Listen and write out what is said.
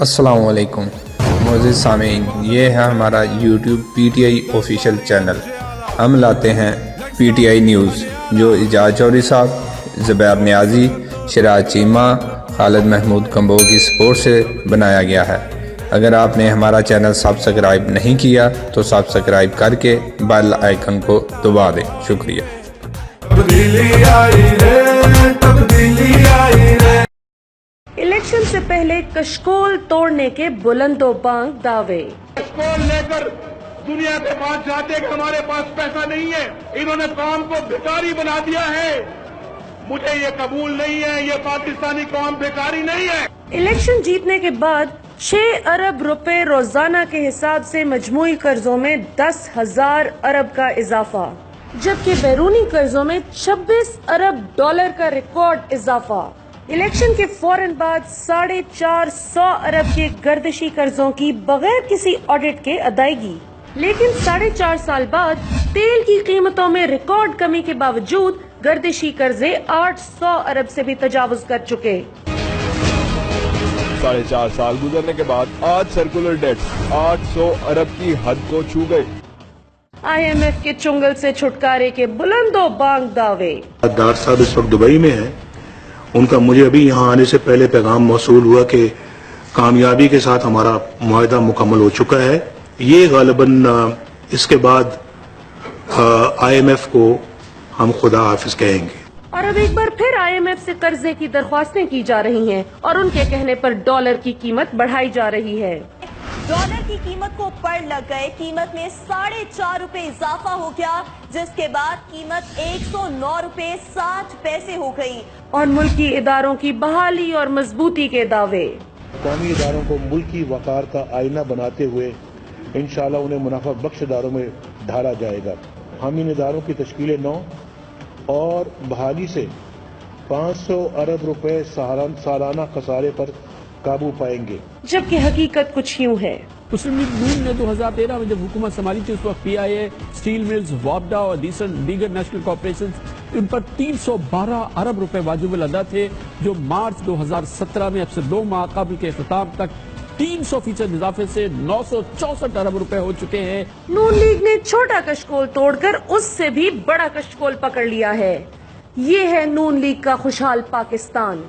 السلام علیکم معزز سامعین، یہ ہے ہمارا YouTube P T I official channel. ہم لاتے ہیں پی ٹی آئی نیوز، جو اعجاز چوہدری صاحب، زبیر نیازی، شراج چیمہ، خالد محمود کمبو کی سپورٹ سے بنایا گیا ہے۔ اگر آپ نے ہمارا چینل سبسکرائب نہیں کیا تو سبسکرائب کر کے بیل آئیکن کو دبا دیں۔ شکریہ۔ الیکشن سے پہلے کشکول توڑنے کے بلند و بانگ دعوے۔ کشکول لے کر دنیا کے پاس جاتے کہ ہمارے پاس پیسہ نہیں ہے، انہوں نے قوم کو بھکاری بنا دیا ہے۔ مجھے یہ قبول نہیں ہے، یہ پاکستانی قوم بھکاری نہیں ہے۔ الیکشن جیتنے کے بعد 6 ارب روپے روزانہ کے حساب سے مجموعی قرضوں میں 10,000 ارب کا اضافہ، جبکہ بیرونی قرضوں میں 26 ارب ڈالر کا ریکارڈ اضافہ۔ الیکشن کے فوراً بعد 450 ارب کے گردشی قرضوں کی بغیر کسی آڈٹ کے ادائیگی، لیکن 4.5 سال بعد تیل کی قیمتوں میں ریکارڈ کمی کے باوجود گردشی قرضے 800 ارب سے بھی تجاوز کر چکے۔ 4.5 سال گزرنے کے بعد آج سرکولر ڈیٹ 800 ارب کی حد کو چھو گئے۔ IMF کے چنگل سے چھٹکارے کے بلند و بانگ دعوے۔ ڈار صاحب اس وقت دبئی میں ہیں، ان کا مجھے ابھی یہاں آنے سے پہلے پیغام موصول ہوا کہ کامیابی کے ساتھ ہمارا معاہدہ مکمل ہو چکا ہے۔ یہ غالباً اس کے بعد IMF کو ہم خدا حافظ کہیں گے۔ اور اب ایک بار پھر IMF سے قرضے کی درخواستیں کی جا رہی ہیں اور ان کے کہنے پر ڈالر کی قیمت بڑھائی جا رہی ہے۔ ڈالر کی قیمت کو پڑ لگ گئے، قیمت میں 4.5 روپے اضافہ ہو گیا، جس کے بعد قیمت 109 روپے 60 پیسے ہو گئی۔ اور ملکی اداروں کی بحالی اور مضبوطی کے دعوے۔ قومی اداروں کو ملکی وقار کا آئینہ بناتے ہوئے انشاءاللہ انہیں منافع بخش اداروں میں ڈھالا جائے گا۔ ہم ان اداروں کی تشکیل نو اور بحالی سے 500 ارب روپے سالانہ خسارے پر قابو پائیں گے، جبکہ حقیقت کچھ یوں ہے۔ مسلم لیگ نون نے 2013 میں جب حکومت سنبھالی تھی، اس وقت PIA، اسٹیل ملز، وابڈا اور دیگر نیشنل کارپوریشنز، ان پر 312 ارب روپے واجب الادا تھے، جو مارچ 2017 میں اب سے 2 ماہ قبل کے اختتام تک 300% اضافے سے 964 ارب روپے ہو چکے ہیں۔ نون لیگ نے چھوٹا کشکول توڑ کر اس سے بھی بڑا کشکول پکڑ لیا ہے۔ یہ ہے نون لیگ کا خوشحال پاکستان۔